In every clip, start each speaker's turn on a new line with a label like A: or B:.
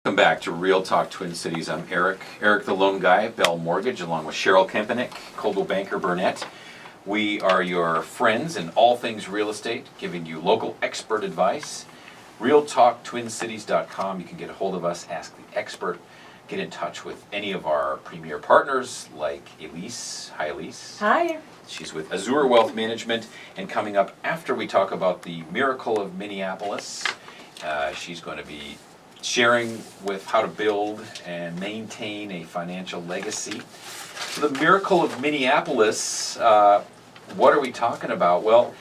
A: Welcome back to Real Talk Twin Cities. I'm Eric the Lone Guy, Bell Mortgage, along with Cheryl Kempenick, Coldwell Banker Burnett. We are your friends in all things real estate, giving you local expert advice. RealTalkTwinCities.com. You can get a hold of us, ask the expert, get in touch with any of our premier partners like Elise. Hi, Elise.
B: Hi.
A: She's with Azure Wealth Management, and coming up after we talk about the miracle of Minneapolis, she's going to be sharing with how to build and maintain a financial legacy. So the miracle of Minneapolis, what are we talking about? Well,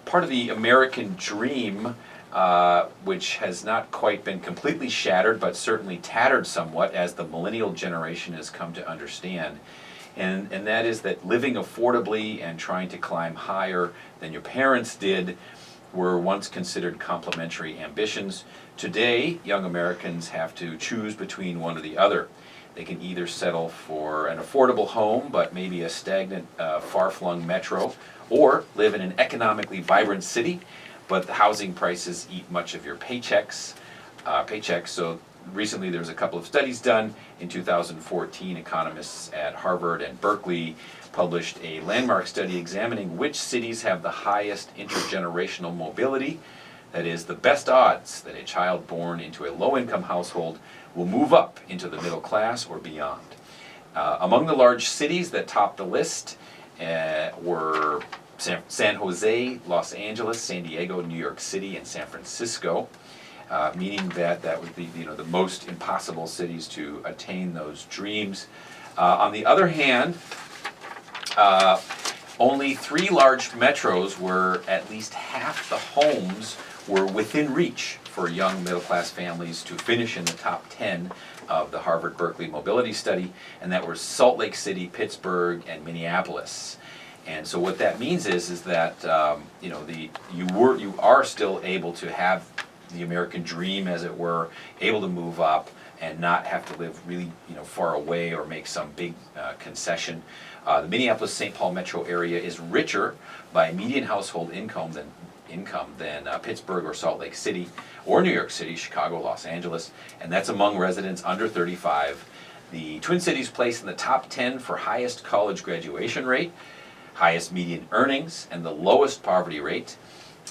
A: part of the American dream, which has not quite been completely shattered, but certainly tattered somewhat as the millennial generation has come to understand. And that is that living affordably and trying to climb higher than your parents did were once considered complementary ambitions. Today, young Americans have to choose between one or the other. They can either settle for an affordable home, but maybe a stagnant, far-flung metro, or live in an economically vibrant city, but the housing prices eat much of your paychecks. So recently there was a couple of studies done. In 2014, economists at Harvard and Berkeley published a landmark study examining which cities have the highest intergenerational mobility. That is, the best odds that a child born into a low-income household will move up into the middle class or beyond. Among the large cities that topped the list were San Jose, Los Angeles, San Diego, New York City, and San Francisco, meaning that would be the most impossible cities to attain those dreams. On the other hand, only 3 large metros where at least half the homes were within reach for young middle-class families to finish in the top 10 of the Harvard-Berkeley Mobility Study, and that were Salt Lake City, Pittsburgh, and Minneapolis. And so what that means is that you are still able to have the American dream, as it were, able to move up and not have to live really far away or make some big concession. The Minneapolis-St. Paul metro area is richer by median household income than Pittsburgh or Salt Lake City or New York City, Chicago, Los Angeles, and that's among residents under 35. The Twin Cities place in the top 10 for highest college graduation rate, highest median earnings, and the lowest poverty rate,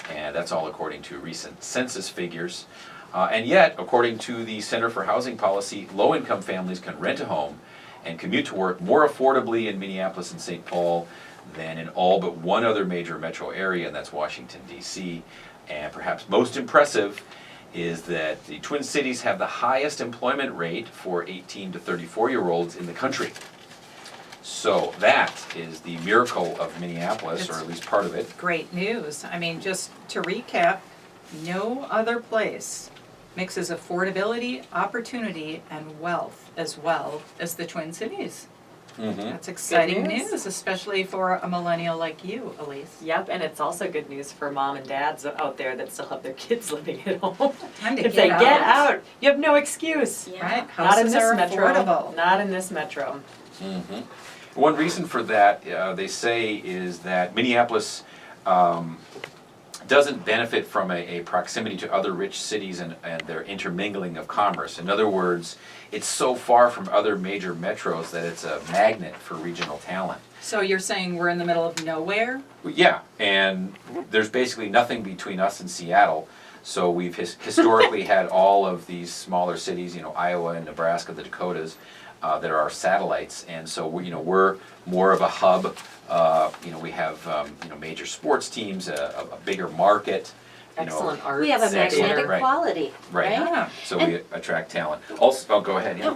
A: and that's all according to recent census figures. And yet, according to the Center for Housing Policy, low-income families can rent a home and commute to work more affordably in Minneapolis and St. Paul than in all but one other major metro area, and that's Washington, D.C. And perhaps most impressive is that the Twin Cities have the highest employment rate for 18 to 34-year-olds in the country. So that is the miracle of Minneapolis, or at least part of it.
B: Great news. I mean, just to recap, no other place mixes affordability, opportunity, and wealth as well as the Twin Cities.
A: Mm-hmm.
B: That's exciting news, especially for a millennial like you, Elise.
C: Yep, and it's also good news for mom and dads out there that still have their kids living at home.
B: Time to
C: If they get out, you have no excuse.
B: Yeah. Right?
C: Not in
B: Houses
C: this
B: are
C: metro.
B: affordable.
C: Not in this metro.
A: Mm-hmm. One reason for that, they say, is that Minneapolis doesn't benefit from a proximity to other rich cities and their intermingling of commerce. In other words, it's so far from other major metros that it's a magnet for regional talent.
B: So you're saying we're in the middle of nowhere?
A: Yeah, and there's basically nothing between us and Seattle. So we've historically had all of these smaller cities, Iowa and Nebraska, the Dakotas, that are our satellites, and so we're more of a hub. We have major sports teams, a bigger market.
C: Excellent art.
D: We have a
C: sector.
D: magnetic
A: Right.
D: quality,
A: Right.
D: right?
B: Yeah.
A: So we attract talent. Also, go ahead. Yeah.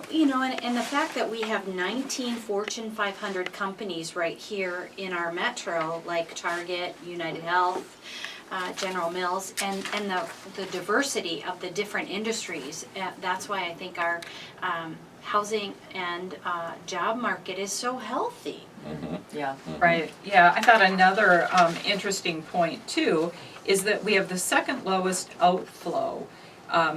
D: And the fact that we have 19 Fortune 500 companies right here in our metro, like Target, United Health, General Mills, and the diversity of the different industries. That's why I think our housing and job market is so healthy.
A: Mm-hmm.
C: Yeah.
A: Mm-hmm.
B: Right, yeah. I thought another interesting point too is that we have the second lowest outflow.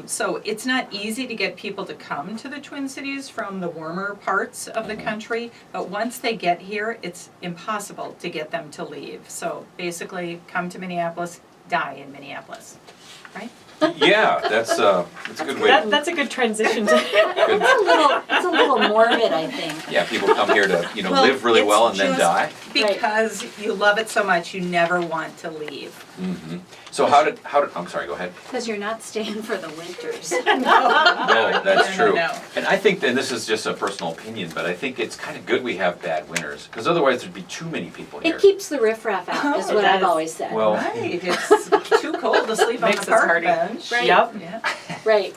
B: So it's not easy to get people to come to the Twin Cities from the warmer parts of the country, but once they get here, it's impossible to get them to leave. So basically, come to Minneapolis, die in Minneapolis, right?
A: Yeah, that's a good way.
C: That's a good transition to.
A: Good.
D: It's a little morbid, I think.
A: Yeah, people come here to,
B: Well,
A: live really
B: it's
A: well and then
B: just
A: die.
B: Because you love it so much, you never want to leave.
A: Hmm. So how did, I'm sorry, go ahead.
D: Because you're not staying for the winters.
A: No, that's true.
B: No.
A: And I think, and this is just a personal opinion, but I think it's kind of good we have bad winters, because otherwise there'd be too many people here.
D: It keeps the riffraff out, is
B: Oh,
D: what
C: it
D: I've
C: does.
D: always said.
A: Well-
B: Right, it's too cold to sleep on
C: Makes
B: the
C: us
B: park
C: hardy.
B: bench.
D: Right.
C: Yep.
B: Yeah.
D: Right.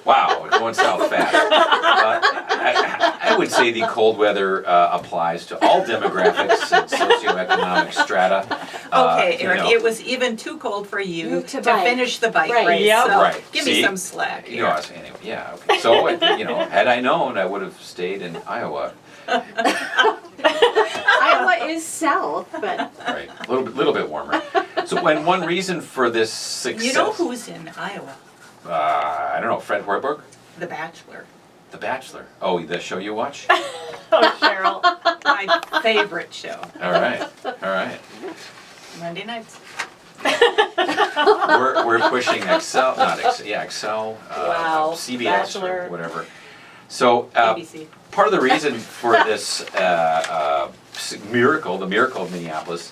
A: Wow, we're going south fast. I would say the cold weather applies to all demographics and socioeconomic strata.
B: Okay,
A: You
B: Erin,
A: know.
B: it was even too cold for you
D: To
B: to
D: bike.
B: finish the bike
D: Right.
B: race,
C: Yep.
B: so
A: Right.
B: give
A: See?
B: me some slack
A: You
B: here.
A: know, anyway, yeah, okay. So, had I known, I would have stayed in Iowa.
D: Iowa is south, but
A: Right, a little bit warmer. So, when one reason for this success.
B: You know who's in Iowa?
A: I don't know, Fred Hoiberg,
B: The Bachelor.
A: The Bachelor. Oh, the show you watch?
C: Oh, Cheryl.
B: My favorite show,
A: All right.
B: Monday nights.
A: We're pushing Excel, not Excel, yeah, Excel,
C: Wow,
A: CBS
C: Bachelor.
A: or whatever. So,
B: ABC.
A: part of the reason for this miracle, the miracle of Minneapolis,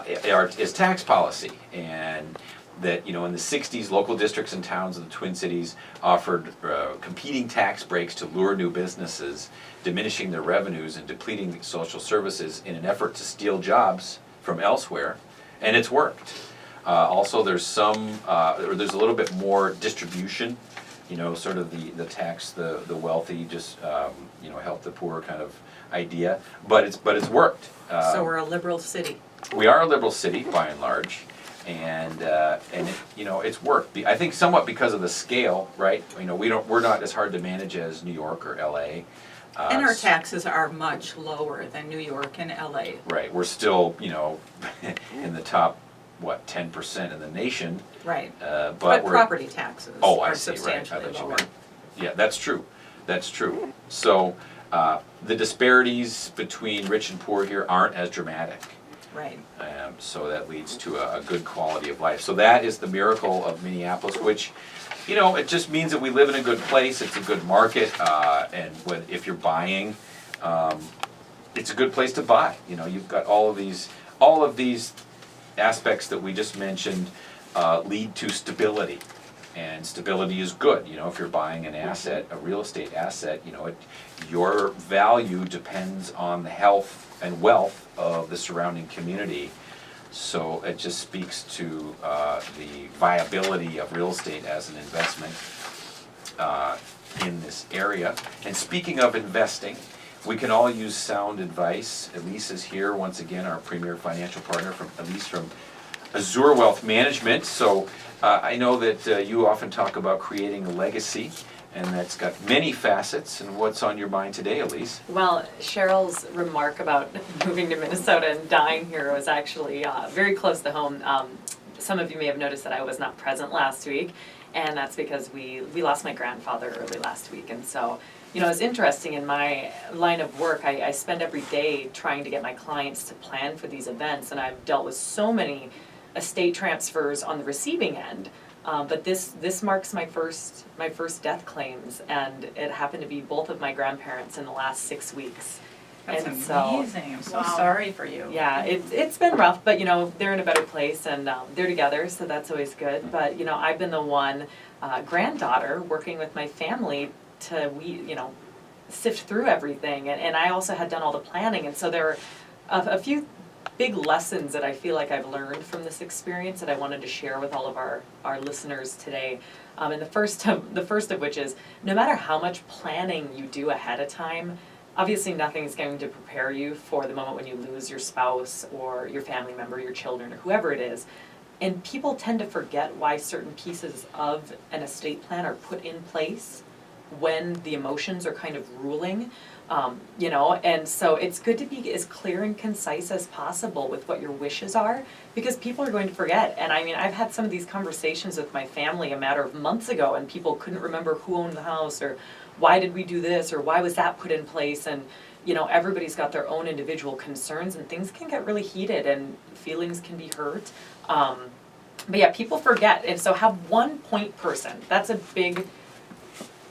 A: is tax policy. And that, in the 60s, local districts and towns of the Twin Cities offered competing tax breaks to lure new businesses, diminishing their revenues and depleting social services in an effort to steal jobs from elsewhere. And it's worked. Also, there's a little bit more distribution, sort of the tax the wealthy, just help the poor kind of idea. But it's worked.
B: So we're a liberal city.
A: We are a liberal city by and large, and it's worked. I think somewhat because of the scale, right? We're not as hard to manage as New York or L.A.
B: And our taxes are much lower than New York and LA.
A: Right, we're still in the top 10% in the nation.
B: Right.
A: But
B: But
A: we're,
B: property taxes
A: oh, I
B: are
A: see, right. I
B: substantially
A: thought you
B: lower.
A: meant- Yeah, that's true. That's true. So the disparities between rich and poor here aren't as dramatic.
B: Right.
A: So that leads to a good quality of life. So that is the miracle of Minneapolis, which, it just means that we live in a good place. It's a good market, and if you're buying, it's a good place to buy. You've got all of these aspects that we just mentioned lead to stability. And stability is good, if you're buying an asset, a real estate asset, your value depends on the health and wealth of the surrounding community. So it just speaks to the viability of real estate as an investment in this area. And speaking of investing, we can all use sound advice. Elise is here, once again, our premier financial partner, Elise from Azure Wealth Management. So I know that you often talk about creating a legacy, and that's got many facets. And what's on your mind today, Elise?
C: Well, Cheryl's remark about moving to Minnesota and dying here was actually very close to home. Some of you may have noticed that I was not present last week, and that's because we lost my grandfather early last week. And so, it's interesting in my line of work, I spend every day trying to get my clients to plan for these events, and I've dealt with so many estate transfers on the receiving end. But this marks my first death claims, and it happened to be both of my grandparents in the last 6 weeks.
B: That's
C: And
B: amazing. I'm so
D: Wow.
B: sorry for you.
C: Yeah, it's been rough, but they're in a better place, and they're together, so that's always good. But I've been the one granddaughter working with my family to sift through everything, and I also had done all the planning, and so there are a few big lessons that I feel like I've learned from this experience that I wanted to share with all of our listeners today. And the first of which is, no matter how much planning you do ahead of time, obviously nothing's going to prepare you for the moment when you lose your spouse or your family member, your children, or whoever it is. And people tend to forget why certain pieces of an estate plan are put in place when the emotions are kind of ruling. And so it's good to be as clear and concise as possible with what your wishes are, because people are going to forget. And I've had some of these conversations with my family a matter of months ago, and people couldn't remember who owned the house, or why did we do this, or why was that put in place. And everybody's got their own individual concerns, and things can get really heated and feelings can be hurt. But yeah, people forget, and so have one point person. That's a big,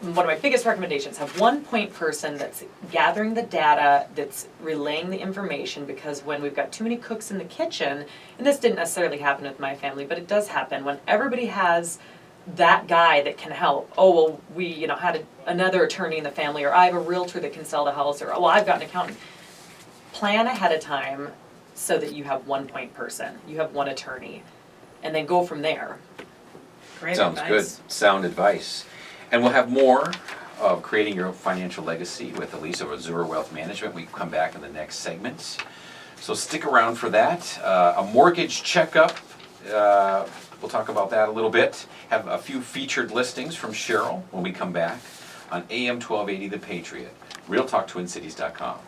C: one of my biggest recommendations. Have one point person that's gathering the data, that's relaying the information, because when we've got too many cooks in the kitchen, and this didn't necessarily happen with my family, but it does happen, when everybody has that guy that can help. Oh, well, we, had another attorney in the family, or I have a realtor that can sell the house, or, oh, well, I've got an accountant. Plan ahead of time so that you have one point person, you have one attorney, and then go from there.
B: Great
A: Sounds
B: advice.
A: good, sound advice. And we'll have more of creating your financial legacy with Elisa of Azure Wealth Management. We come back in the next segment. So stick around for that. A mortgage checkup, we'll talk about that a little bit. Have a few featured listings from Cheryl when we come back on AM 1280 The Patriot, realtalktwincities.com.